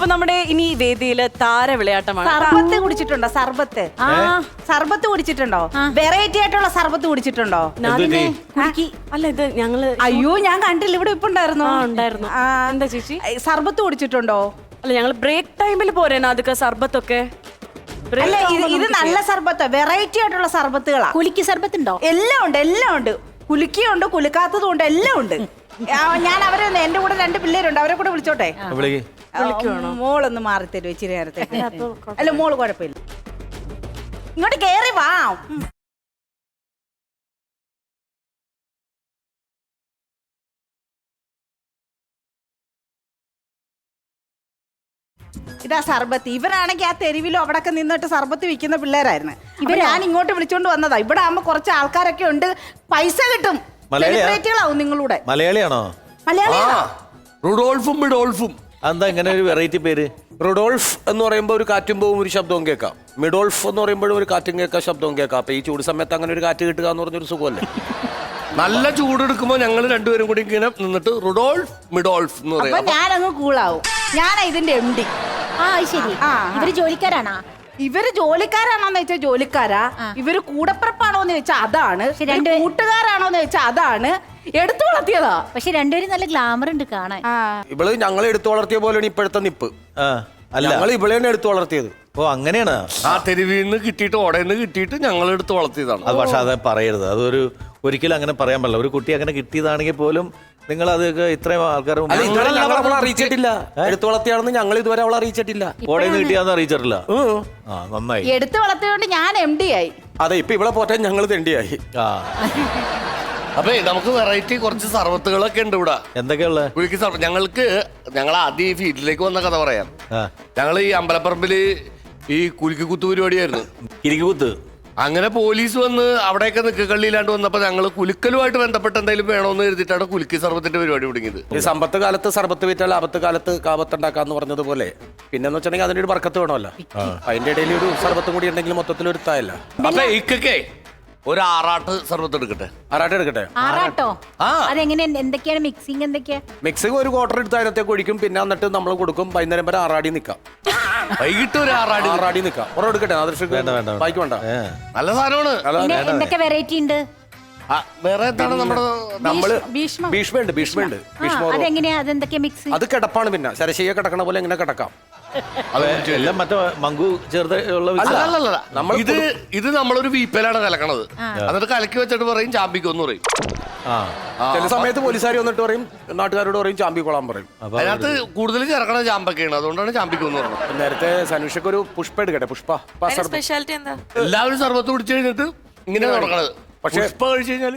അപ്പൊ നമ്മുടെ ഇനി വേദിയില് താര വിളയാട്ടമാണ്. സർബത്ത് കുടിച്ചിട്ടുണ്ടോ? സർബത്ത് സർബത്ത് കുടിച്ചിട്ടുണ്ടോ? വെറൈറ്റി ആയിട്ടുള്ള സർബത്ത് കുടിച്ചിട്ടുണ്ടോ? അല്ല ഇത് ഞങ്ങള് അയ്യോ ഞാൻ കണ്ടില്ല, ഇവിടെ ഇപ്പൊ ഉണ്ടായിരുന്നു. എന്താ ചേച്ചി സർബത്ത് കുടിച്ചിട്ടുണ്ടോ? അല്ല ഞങ്ങള് ബ്രേക്ക് ടൈമിൽ പോരേ അതൊക്കെ സർബത്തൊക്കെ. അല്ല ഇത് നല്ല സർബത്ത്, വെറൈറ്റി ആയിട്ടുള്ള സർബത്തുകളാ. കുലുക്കി സർബത്ത് ഉണ്ടോ? എല്ലാം ഉണ്ട്, എല്ലാം ഉണ്ട്. കുലുക്കിയുണ്ട്, കുലുക്കാത്തതും ഉണ്ട്, എല്ലാം ഉണ്ട്. ഞാൻ അവരെ എന്റെ കൂടെ 2 പിള്ളേരുണ്ട്, അവരെ കൂടെ വിളിച്ചോട്ടെ? മോളൊന്ന് മാറി തരും ഇച്ചിരി നേരത്തേക്ക്. അല്ല മോള് കുഴപ്പമില്ല, ഇങ്ങോട്ട് കേറി വാ. ഇതാ സർബത്ത്. ഇവരാണെങ്കിൽ ആ തെരുവിലും അവിടൊക്കെ നിന്നിട്ട് സർബത്ത് വിൽക്കുന്ന പിള്ളേരായിരുന്നു. ഞാൻ ഇങ്ങോട്ട് വിളിച്ചോണ്ട് വന്നതാ. ഇവിടെ ആകുമ്പോ കുറച്ച് ആൾക്കാരൊക്കെ ഉണ്ട്, പൈസ കിട്ടും, സെലിബ്രിറ്റികളാവും നിങ്ങളുടെ. മലയാളിയാണോ? മലയാളിയാണോ? റുഡോൾഫും മിഡോൾഫും. എന്താ ഇങ്ങനെ ഒരു വെറൈറ്റി പേര്? റുഡോൾഫ് എന്ന് പറയുമ്പോൾ ഒരു കാറ്റും പോവും, ഒരു ശബ്ദവും കേൾക്കാം. മിഡോൾഫ് എന്ന് പറയുമ്പോഴും ഒരു കാറ്റും കേൾക്കാം, ശബ്ദവും കേൾക്കാം. അപ്പൊ ഈ ചൂട് സമയത്ത് അങ്ങനെ ഒരു കാറ്റ് കിട്ടുക എന്ന് പറഞ്ഞൊരു സുഖമല്ലേ. നല്ല ചൂടെടുക്കുമ്പോ ഞങ്ങൾ രണ്ടുപേരും കൂടി ഇങ്ങനെ നിന്നിട്ട് റുഡോൾഫ് മിഡോൾഫ് എന്ന് അപ്പൊ പറയും. ഞാനങ്ങ് കൂളാവും. ഞാനാ ഇതിന്റെ MD. ശരി. ഇവര് ജോലിക്കാരാണോ? ഇവര് ജോലിക്കാരാണോന്ന് വെച്ചാൽ ജോലിക്കാരാ. ഇവര് കൂടപ്പിറപ്പാണോന്ന് വെച്ചാൽ അതാണ്. കൂട്ടുകാരാണോന്ന് വെച്ചാൽ അതാണ്. എടുത്തു വളർത്തിയതാ. പക്ഷെ രണ്ടുപേരും നല്ല ഗ്ലാമർ ഉണ്ട് കാണാൻ. ഇവള് ഞങ്ങൾ എടുത്തു വളർത്തിയ പോലെയാണ് ഇപ്പോഴത്തെ നിപ്പ്. അല്ല ഞങ്ങൾ ഇവളെയാണ് എടുത്തു വളർത്തിയത്. ഓ അങ്ങനെയാണ്. ആ തെരുവിൽ നിന്ന് കിട്ടിയിട്ട് ഓടയിൽ കിട്ടിയിട്ട് ഞങ്ങൾ എടുത്ത് വളർത്തിയതാണ്. അത് പക്ഷെ അത് പറയരുത്, അതൊരു ഒരിക്കലും അങ്ങനെ പറയാൻ പറ്റില്ല. ഒരു കുട്ടി അങ്ങനെ കിട്ടിയതാണെങ്കിൽ പോലും നിങ്ങൾ അത് ഇത്രയും ആൾക്കാർ അറിയിച്ചിട്ടില്ല. എടുത്തു വളർത്തിയാണെന്ന് ഞങ്ങൾ ഇതുവരെ അവളെ അറിയിച്ചിട്ടില്ല. ഓടയിൽ നിന്ന് കിട്ടിയാന്ന് അറിയിച്ചിട്ടില്ല. നന്നായി. എടുത്തു വളർത്തിയോണ്ട് ഞാൻ MD ആയി. അതെ, ഇപ്പൊ ഇവിടെ പോറ്റാൻ ഞങ്ങൾ തെണ്ടിയായി. അപ്പൊ നമുക്ക് വെറൈറ്റി കുറച്ച് സർബത്തുകളൊക്കെ ഉണ്ട് ഇവിടെ. എന്തൊക്കെയുള്ള ഞങ്ങൾ ആദ്യം ഈ ഫീൽഡിലേക്ക് വന്ന കഥ പറയാം. ഞങ്ങൾ ഈ അമ്പലപ്പറമ്പില് ഈ കുലുക്കി കുത്തു പരിപാടിയായിരുന്നു. കിരിക്കുത്ത്. അങ്ങനെ പോലീസ് വന്ന് അവിടെയൊക്കെ നിക്കക്കള്ളിയിലാണ്ട് വന്നപ്പോ ഞങ്ങൾ കുലുക്കലുമായിട്ട് ബന്ധപ്പെട്ട് എന്തെങ്കിലും വേണമെന്ന് എഴുതിയിട്ടാണ് കുലുക്കി സർബത്തിന്റെ പരിപാടി തുടങ്ങിയത്. ഈ സമ്പത്ത് കാലത്ത് സർബത്ത് വിറ്റാൽ ആപത്ത് കാലത്ത് കാപത്തുണ്ടാക്കാന്ന് പറഞ്ഞതുപോലെ പിന്നെന്ന് വെച്ചിട്ടുണ്ടെങ്കിൽ അതിന്റെ ഒരു ബർക്കത്ത് വേണമല്ലോ. അതിന്റെ ഇടയിൽ ഒരു സർബത്തും കൂടി ഉണ്ടെങ്കിൽ മൊത്തത്തിൽ ഒരു തായല്ല. അപ്പൊ ഇക്കൊക്കെ ഒരു ആറാട്ട് സർബത്ത് എടുക്കട്ടെ. ആറാട്ട് എടുക്കട്ടെ. ആറാട്ടോ? അതെങ്ങനെ, എന്തൊക്കെയാണ് മിക്സിങ്? എന്തൊക്കെയാ മിക്സിങ്? ഒരു ക്വാർട്ടർ എടുത്ത് അതിനകത്തേക്ക് ഒഴിക്കും, പിന്നെ എന്നിട്ട് നമ്മൾ കൊടുക്കും. വൈകുന്നേരം വരെ ആറാടി നിൽക്കാം. വൈകിട്ട് ഒരു ആറാടി നിൽക്കാം. ഉറ എടുക്കട്ടെ. ബാക്കി വേണ്ട, നല്ല സാധനമാണ്. എന്തൊക്കെ വെറൈറ്റി ഉണ്ട്? വേറെ എന്താണ് നമ്മള് ഭീഷ്മയുണ്ട്. അതെങ്ങനെയാ? അതെന്തൊക്കെയാ മിക്സ്? അത് കിടപ്പാണ്. പിന്നെ ശരശയ്യ കിടക്കണ പോലെ എങ്ങനെ കിടക്കാം. എല്ലാം മറ്റേ മങ്കു ചേർത്ത് ഉള്ള. ഇത് നമ്മളൊരു വീപ്പയിലാണ് കലക്കണത്. എന്നിട്ട് കലക്കി വെച്ചിട്ട് പറയും ചാമ്പിക്കൊന്ന് പറയും. ചില സമയത്ത് പോലീസുകാർ വന്നിട്ട് പറയും, നാട്ടുകാരോട് പറയും ചാമ്പിക്കൊള്ളാൻ പറയും. അതിനകത്ത് കൂടുതൽ ചേർക്കണത് ചാമ്പൊക്കെയാണ്, അതുകൊണ്ടാണ് ചാമ്പിക്കൊന്ന് പറഞ്ഞത്. നേരത്തെ സനുഷക്ക് ഒരു പുഷ്പ എടുക്കട്ടെ. പുഷ്പ സ്പെഷ്യാലിറ്റി എന്താ? എല്ലാവരും സർബത്ത് കുടിച്ചു കഴിഞ്ഞിട്ട് ഇങ്ങനെ തുടങ്ങണത്. പക്ഷെ പുഷ്പ കഴിച്ചു കഴിഞ്ഞാൽ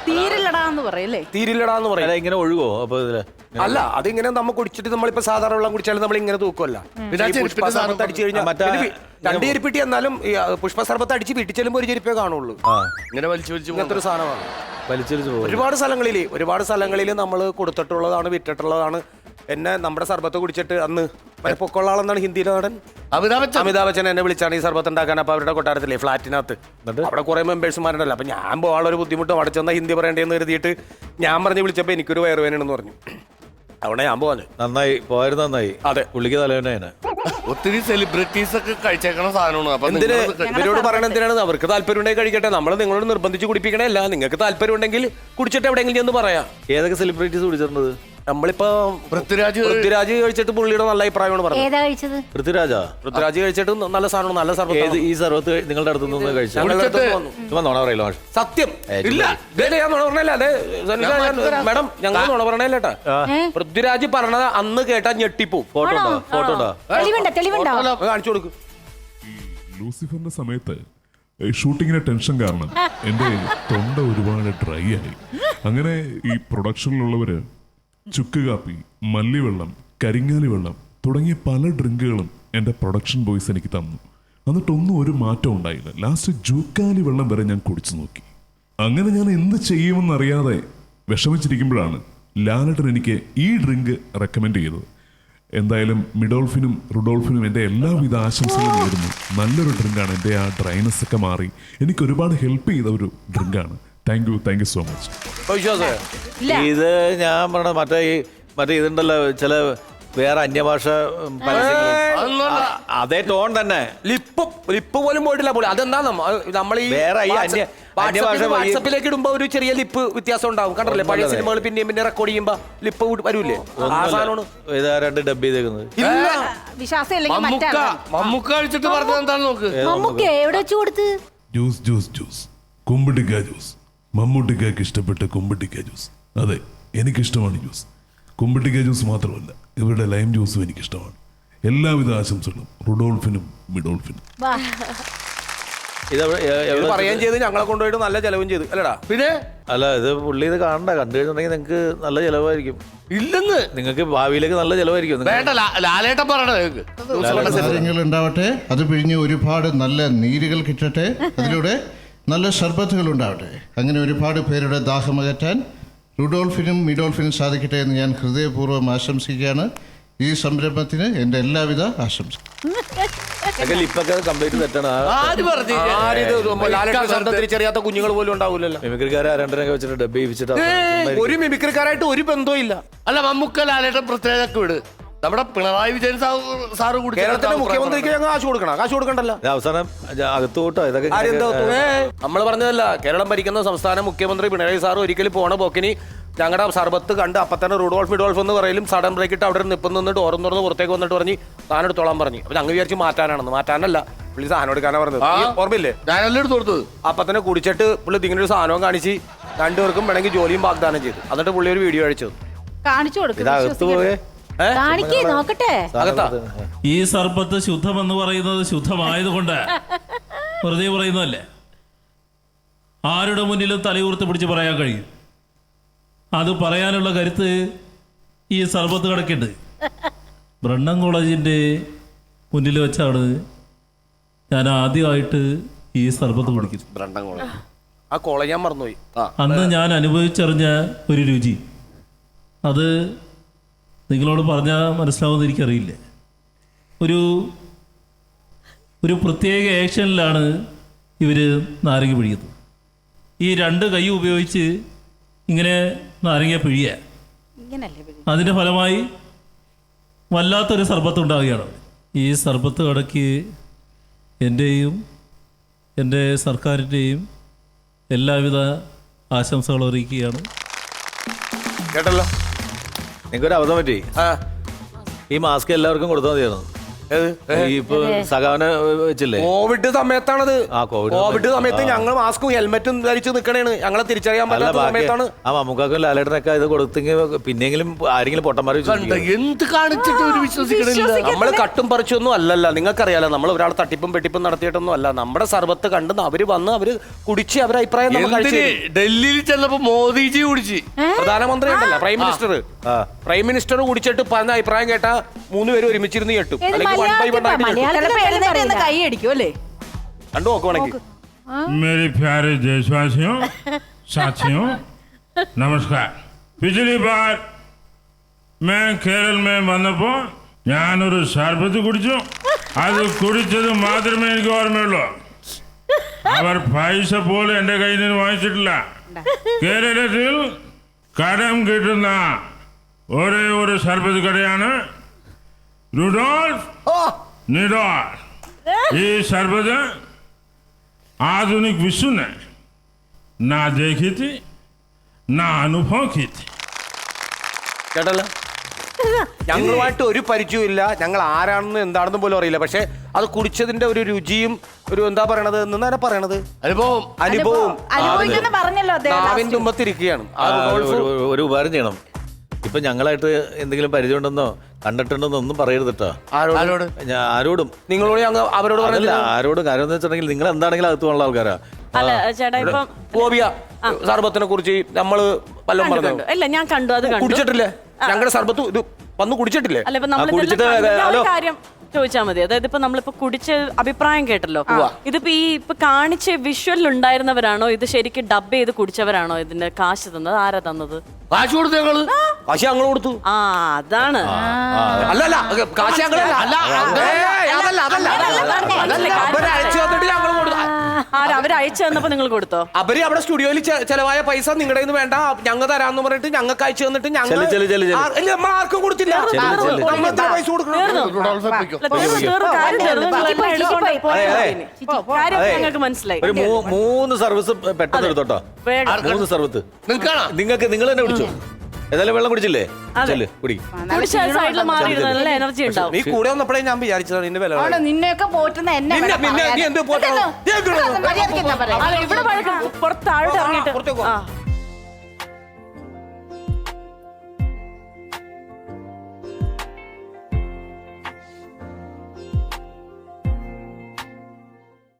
തീരില്ലടാന്ന് പറയല്ലേ? തീരില്ലടാന്ന് പറയും. ഇങ്ങനെ ഒഴുകോ? അപ്പൊ അല്ല, അതിങ്ങനെ നമ്മൾ കുടിച്ചിട്ട് നമ്മളിപ്പോ സാധാരണ വെള്ളം കുടിച്ചാലും നമ്മൾ ഇങ്ങനെ തൂക്കുമല്ല. അടിച്ചു കഴിഞ്ഞാൽ 2 ചെരുപ്പിട്ടി എന്നാലും പുഷ്പ സർബത്ത് അടിച്ച് വീട്ടിൽ ചെല്ലുമ്പോൾ ഒരു ചെരുപ്പേ കാണുള്ളൂ. ഇങ്ങനെ വലിച്ചു ഇങ്ങനത്തെ ഒരു സാധനമാണ്. ഒരുപാട് സ്ഥലങ്ങളിൽ നമ്മൾ കൊടുത്തിട്ടുള്ളതാണ്, വിറ്റിട്ടുള്ളതാണ്. എന്നെ നമ്മുടെ സർബത്ത് കുടിച്ചിട്ട് അന്ന് പൊക്കമുള്ള ആളെന്നാണ് ഹിന്ദിയിലെ നടൻ അമിതാഭ് ബച്ചൻ എന്നെ വിളിച്ചാണ് ഈ സർബത്ത് ഉണ്ടാക്കാൻ. അപ്പൊ അവരുടെ കൊട്ടാരത്തിലെ ഫ്ലാറ്റിനകത്ത് അവിടെ കുറെ മെമ്പേഴ്സ്മാരുണ്ടല്ലോ. അപ്പൊ ഞാൻ പോകാനുള്ള ബുദ്ധിമുട്ട് അവിടെ ചെന്ന ഹിന്ദി പറയേണ്ടതെന്ന് കരുതിയിട്ട് ഞാൻ പറഞ്ഞ് വിളിച്ചപ്പോ എനിക്കൊരു വയറുവേനാണെന്ന് പറഞ്ഞു. അവിടെ ഞാൻ പോവാന്. നന്നായി പോയത്, നന്നായി. അതെ, പുള്ളിക്ക് തലവേദന. ഒത്തിരി സെലിബ്രിറ്റീസ് ഒക്കെ കഴിച്ചേക്കണ സാധനമാണ്. അപ്പൊ ഇവരോട് പറയണ എന്തിനാണ്? അവർക്ക് താല്പര്യം ഉണ്ടെങ്കിൽ കഴിക്കട്ടെ. നമ്മൾ നിങ്ങളോട് നിർബന്ധിച്ച് കുടിപ്പിക്കണല്ല. നിങ്ങൾക്ക് താല്പര്യം ഉണ്ടെങ്കിൽ കുടിച്ചിട്ട് എവിടെയെങ്കിലും എന്ന് പറയാം. ഏതൊക്കെ സെലിബ്രിറ്റീസ് കുടിച്ചിരുന്നത്? നമ്മളിപ്പോ പൃഥ്വിരാജ് കഴിച്ചിട്ട് പുള്ളിയുടെ നല്ല അഭിപ്രായമാണ് പറഞ്ഞത്. പൃഥ്വിരാജ് കഴിച്ചിട്ട് നല്ല സാധനമാണ്, നല്ല സർബത്ത്. ഈ സർബത്ത് നിങ്ങളുടെ അടുത്ത് നിന്ന് കഴിച്ചു? സത്യം ഇല്ല, ഞാൻ നുണ പറഞ്ഞല്ല. അതെ മാഡം, ഞങ്ങൾ നുണ പറഞ്ഞല്ലേട്ടാ. പൃഥ്വിരാജ് പറഞ്ഞത് അന്ന് കേട്ടാ ഞെട്ടിപ്പോ. ഫോട്ടോ കാണിച്ചു കൊടുക്കും. ലൂസിഫറിന്റെ സമയത്ത് ഷൂട്ടിങ്ങിന്റെ ടെൻഷൻ കാരണം എന്റെ തൊണ്ട ഒരുപാട് ഡ്രൈ ആയി. അങ്ങനെ ഈ പ്രൊഡക്ഷനിലുള്ളവര് ചുക്ക് കാപ്പി, മല്ലിവെള്ളം, കരിങ്ങാലി വെള്ളം തുടങ്ങിയ പല ഡ്രിങ്കുകളും എൻ്റെ പ്രൊഡക്ഷൻ ബോയ്സ് എനിക്ക് തന്നു. എന്നിട്ടൊന്നും ഒരു മാറ്റം ഉണ്ടായില്ല. ലാസ്റ്റ് ജൂക്കാലി വെള്ളം വരെ ഞാൻ കുടിച്ചു നോക്കി. അങ്ങനെ ഞാൻ എന്ത് ചെയ്യുമെന്നറിയാതെ വിഷമിച്ചിരിക്കുമ്പോഴാണ് ലാലേട്ടൻ എനിക്ക് ഈ ഡ്രിങ്ക് റെക്കമെൻഡ് ചെയ്തത്. എന്തായാലും മിഡോൾഫിനും റുഡോൾഫിനും എൻ്റെ എല്ലാവിധ ആശംസകളും നേരുന്നു. നല്ലൊരു ഡ്രിങ്കാണ്. എൻ്റെ ആ ഡ്രൈനസ് ഒക്കെ മാറി എനിക്ക് ഒരുപാട് ഹെൽപ്പ് ചെയ്ത ഒരു ഡ്രിങ്കാണ്. Thank you so much. ഇത് ഞാൻ പറഞ്ഞ മറ്റേ ഇതുണ്ടല്ലോ, ചില വേറെ അന്യഭാഷ അതേ ടോൺ തന്നെ. ലിപ്പ് പോലും പോയിട്ടില്ല പോലും. അതെന്താ നമ്മൾ ഈ വേറെ ഈ അന്യഭാഷ വാട്സപ്പിലേക്ക് ഇടുമ്പോ ഒരു ചെറിയ ലിപ്പ് വ്യത്യാസം ഉണ്ടാവും. കണ്ടല്ലേ പഴയ സിനിമകൾ പിന്നെ റെക്കോർഡ് ചെയ്യുമ്പോ ലിപ്പ് വരൂലേ? ആ സാധനമാണ് രണ്ട് ഡബ് ചെയ്തേക്കുന്നത്. വിശ്വാസം ഇല്ലെങ്കിൽ മമ്മൂക്ക കഴിച്ചിട്ട് പറഞ്ഞത് എന്താണെന്ന് നോക്ക്. മമ്മൂക്ക എവിടെ വെച്ചു കൊടുത്ത്? ജ്യൂസ് ജ്യൂസ് ജ്യൂസ്, കുമ്പിട്ടിക്ക ജ്യൂസ്. മമ്മൂട്ടിക്കാക്ക് ഇഷ്ടപ്പെട്ട കുമ്പിട്ടിക്ക ജ്യൂസ്. അതെ, എനിക്കിഷ്ടമാണ് ജ്യൂസ്. കുമ്പിട്ടിക്ക ജ്യൂസ് മാത്രമല്ല, ഇവരുടെ ലൈം ജ്യൂസും എനിക്കിഷ്ടമാണ്. എല്ലാവിധ ആശംസകളും റുഡോൾഫിനും മിഡോൾഫിനും. ഇത് പറയുകയും ചെയ്ത് ഞങ്ങളെ കൊണ്ടുപോയിട്ട് നല്ല ചെലവും ചെയ്ത് അല്ലടാ. പിന്നെ അല്ല, ഇത് പുള്ളി ഇത് കാണണ്ട. കണ്ടു കഴിഞ്ഞിട്ടുണ്ടെങ്കിൽ നിങ്ങൾക്ക് നല്ല ചെലവായിരിക്കും. ഇല്ലെന്ന് നിങ്ങൾക്ക് ഭാവിയിലേക്ക് നല്ല ചെലവായിരിക്കും. വേണ്ട, ലാലേട്ടൻ പറയണത് കാര്യങ്ങൾ ഉണ്ടാവട്ടെ, അത് പിഴിഞ്ഞ് ഒരുപാട് നല്ല നീരുകൾ കിട്ടട്ടെ, അതിലൂടെ നല്ല ഷർബത്തുകൾ ഉണ്ടാവട്ടെ. അങ്ങനെ ഒരുപാട് പേരുടെ ദാഹമകറ്റാൻ റുഡോൾഫിനും മിഡോൾഫിനും സാധിക്കട്ടെ എന്ന് ഞാൻ ഹൃദയപൂർവ്വം ആശംസിക്കുകയാണ്. ഈ സംരംഭത്തിന് എൻ്റെ എല്ലാവിധ ആശംസകളും. ലിപ്പൊക്കെ കംപ്ലീറ്റ് തെറ്റാണ്. തിരിച്ചറിയാത്ത കുഞ്ഞുങ്ങൾ പോലും ഉണ്ടാവില്ലല്ലോ. മിമിക്രിക്കാരെ രണ്ടരൊക്കെ വെച്ചിട്ട് ഡബ് ചെയ്യിച്ചിട്ട് ഒരു മിമിക്രിക്കാരായിട്ട് ഒരു ബന്ധവും ഇല്ല. അല്ല, മമ്മൂക്ക ലാലേട്ടൻ പ്രത്യേക വിട്. നമ്മുടെ പിണറായി വിജയൻ സാറ് കൂടി കേരളത്തിന്റെ മുഖ്യമന്ത്രിക്ക് ഞങ്ങൾ കാശ് കൊടുക്കണം. കാശ് കൊടുക്കണ്ടല്ലോ. അവസാനം അകത്ത് കൂട്ടോ ഇതൊക്കെ. നമ്മൾ പറഞ്ഞതല്ല, കേരളം ഭരിക്കുന്ന സംസ്ഥാന മുഖ്യമന്ത്രി പിണറായി സാർ ഒരിക്കലും പോണ പോക്കിനി ഞങ്ങളുടെ സർബത്ത് കണ്ട് അപ്പം തന്നെ റുഡോൾഫ് മിഡോൾഫ് എന്ന് പറയലും സഡൻ ബ്രേക്ക് ഇട്ട് അവിടെ നിപ്പം നിന്നിട്ട് ഓരം തുറന്ന് പുറത്തേക്ക് വന്നിട്ട് പറഞ്ഞ് സാധനം എടുത്തോളാൻ പറഞ്ഞു. അപ്പൊ ഞങ്ങൾ വിചാരിച്ച് മാറ്റാനാണെന്ന്. മാറ്റാനല്ല, പുള്ളി സാധനം എടുക്കാനാ പറഞ്ഞത്. ഓർമ്മയില്ലേ? ഞാനെല്ലാം എടുത്ത് കൊടുത്തത്. അപ്പം തന്നെ കുടിച്ചിട്ട് പുള്ളി ഇങ്ങനെ ഒരു സാധനവും കാണിച്ച് രണ്ടുപേർക്കും വേണമെങ്കിൽ ജോലിയും വാഗ്ദാനം ചെയ്തു. എന്നിട്ട് പുള്ളി ഒരു വീഡിയോ അയച്ചു കാണിച്ചു കൊടുക്കും. ഇതകത്ത് പോയേ കാണിക്കേ നോക്കട്ടെ. അകത്താ ഈ സർബത്ത് ശുദ്ധമെന്ന് പറയുന്നത് ശുദ്ധമായതുകൊണ്ട് വെറുതെ പറയുന്നതല്ലേ. ആരുടെ മുന്നിലും തലയൂർത്ത് പിടിച്ച് പറയാൻ കഴിയും. അത് പറയാനുള്ള കരുത്ത് ഈ സർബത്ത് കിടക്കുന്നുണ്ട്. ബ്രണ്ണൻ കോളേജിൻ്റെ മുന്നിൽ വെച്ചാണ് ഞാൻ ആദ്യമായിട്ട് ഈ സർബത്ത് കുടിക്കുന്നത്. ആ കോളേജ് ഞാൻ മറന്നുപോയി. അന്ന് ഞാൻ അനുഭവിച്ചറിഞ്ഞ ഒരു രുചി, അത് നിങ്ങളോട് പറഞ്ഞാൽ മനസ്സിലാവുമെന്ന് എനിക്കറിയില്ല. ഒരു പ്രത്യേക ആക്ഷനിലാണ് ഇവർ നാരങ്ങ പിഴിയുന്നത്. ഈ രണ്ട് കൈ ഉപയോഗിച്ച് ഇങ്ങനെ നാരങ്ങ പിഴിയുക. അതിൻ്റെ ഫലമായി വല്ലാത്തൊരു സർബത്ത് ഉണ്ടാവുകയാണ്. ഈ സർബത്ത് കടക്ക് എൻ്റെയും എൻ്റെ സർക്കാരിൻ്റെയും എല്ലാവിധ ആശംസകളും അറിയിക്കുകയാണ്. കേട്ടല്ലോ, നിങ്ങൾക്കൊരു അബദ്ധം പറ്റി. ഈ മാസ്ക് എല്ലാവർക്കും കൊടുത്താൽ മതിയായിരുന്നു. ഇപ്പൊ സഖാവിനെ വെച്ചില്ലേ, കോവിഡ് സമയത്താണത്. കോവിഡ് സമയത്ത് ഞങ്ങൾ മാസ്കും ഹെൽമെറ്റും ധരിച്ച് നിൽക്കണേണ്. ഞങ്ങളെ തിരിച്ചറിയാൻ പറ്റാത്ത സമയത്താണ്. ആ മമ്മൂക്കാക്കും ലാലേട്ടനൊക്കെ ഇത് കൊടുത്തെങ്കിൽ പിന്നെങ്കിലും ആരെങ്കിലും പൊട്ടന്മാർ എന്ത് കാണിച്ചിട്ട് ഒരു വിശ്വസിക്കണില്ല. നമ്മള് കട്ടും പറിച്ചൊന്നും അല്ലല്ല. നിങ്ങൾക്കറിയാലോ, നമ്മൾ ഒരാൾ തട്ടിപ്പും വെട്ടിപ്പും നടത്തിയിട്ടൊന്നും അല്ല. നമ്മുടെ സർബത്ത് കണ്ട് അവര് വന്ന് അവര് കുടിച്ച് അവരുടെ അഭിപ്രായം ഡൽഹിയിൽ ചെന്നപ്പോ മോദിജി കുടിച്ച്. പ്രധാനമന്ത്രി ഉണ്ടല്ലോ, പ്രൈം മിനിസ്റ്റർ കുടിച്ചിട്ട് പറഞ്ഞ അഭിപ്രായം കേട്ടാ 3 പേര് ഒരുമിച്ചിരുന്ന് കേട്ടു. കൈ അടിക്കും അല്ലേ? കണ്ടു നോക്കുവാണെങ്കിൽ. मेरे प्यारे देशवासियों, साथियों, नमस्कार. पिछली बार मैं കേരള വന്നപ്പോൾ ഞാനൊരു സർബത്ത് കുടിച്ചു. അത് കുടിച്ചത് മാത്രമേ എനിക്ക് ഓർമ്മയുള്ളൂ. അവർ പൈസ പോലും എൻ്റെ കയ്യിൽ നിന്ന് വാങ്ങിച്ചിട്ടില്ല. കേരളത്തിൽ കടം കിട്ടുന്ന ഒരേ ഒരു സർബത്ത് കടയാണ് റുഡോൾഫ് मिडोल्फ. ये सर्बत आधुनिक विश्व ने ना देखी थी, ना अनुभव की थी. കേട്ടല്ലോ, ഞങ്ങളുമായിട്ട് ഒരു പരിചയമില്ല. ഞങ്ങൾ ആരാണെന്ന് എന്താണെന്ന് പോലും അറിയില്ല. പക്ഷെ അത് കുടിച്ചതിന്റെ ഒരു രുചിയും ഒരു എന്താ പറയണത് എന്നാണ് പറയണത്, അനുഭവം നാവിൻ തുമ്പത്തിരിക്കുകയാണ്. ഒരു ഉപകാരം ചെയ്യണം. ഇപ്പൊ ഞങ്ങളായിട്ട് എന്തെങ്കിലും പരിചയമുണ്ടെന്നോ കണ്ടിട്ടുണ്ടെന്നോ ഒന്നും പറയരുത് കേട്ടോ. ആരോടും. നിങ്ങളോട് ഞങ്ങൾ അവരോട് പറഞ്ഞില്ല. ആരോടും. കാര്യം എന്ന് വെച്ചിട്ടുണ്ടെങ്കിൽ നിങ്ങൾ എന്താണെങ്കിലും അകത്ത് പോകാനുള്ള ആൾക്കാരാ. അല്ല ചേട്ടാ, ഇപ്പം ഗോപിയ സർബത്തിനെ കുറിച്ച് നമ്മള് വല്ലതും പറഞ്ഞു. ഇല്ല, ഞാൻ കണ്ടു. അത് കുടിച്ചിട്ടില്ലേ? ഞങ്ങളുടെ സർബത്ത് ഇത് വന്ന് കുടിച്ചിട്ടില്ലേ? അല്ല, ഇപ്പൊ നമ്മൾ കാര്യം ചോദിച്ചാൽ മതി. അതായത് ഇപ്പൊ നമ്മളിപ്പോ കുടിച്ച അഭിപ്രായം കേട്ടല്ലോ. ഇതിപ്പോ ഈ ഇപ്പൊ കാണിച്ച വിഷ്വലിൽ ഉണ്ടായിരുന്നവരാണോ ഇത് ശരിക്കും ഡബ് ചെയ്ത് കുടിച്ചവരാണോ ഇതിന്റെ കാശ് തന്നത്? ആരാ തന്നത്? കാശ് കൊടുത്തു ഞങ്ങള്. കാശ് ഞങ്ങൾ കൊടുത്തു. ആ, അതാണ്. അല്ലല്ല, കാശ് ഞങ്ങളല്ല. അതല്ല അതല്ല അതല്ല അവര് അയച്ചു തന്നിട്ട് ഞങ്ങൾ കൊടുത്തു. അവര് അയച്ചു തന്നപ്പോ നിങ്ങൾ കൊടുത്തോ? അവര് അവിടെ സ്റ്റുഡിയോയിൽ ചെലവായ പൈസ നിങ്ങളുടെ കയ്യിൽ നിന്ന് വേണ്ട, ഞങ്ങൾ തരാന്ന് പറഞ്ഞിട്ട് ഞങ്ങൾക്ക് അയച്ചു തന്നിട്ട് ഞങ്ങൾ നമ്മൾ ആർക്കും കൊടുത്തില്ല. നമ്മൾ എത്ര പൈസ കൊടുക്കണം? ഞങ്ങൾക്ക് മനസ്സിലായി. ഒരു 3 സർവീസ് പെട്ടെന്ന് എടുത്തോട്ടോ. 3 സർവീസ് നിങ്ങൾക്ക് നിങ്ങൾ തന്നെ കുടിച്ചോ. ഏതായാലും വെള്ളം കുടിച്ചില്ലേ? കുടി. സൈഡിൽ മാറിയിരുന്ന നല്ല എനർജി ഉണ്ടാവും. നീ കൂടെ വന്നപ്പോഴേ ഞാൻ വിചാരിച്ചതാണ് നിന്റെ വില. നിന്നെയൊക്കെ പോറ്റുന്ന എന്നെ നീ എന്ത് പോറ്റണം? ഇവിടെ പുറത്ത് താഴോട്ട് ഇറങ്ങിയിട്ട്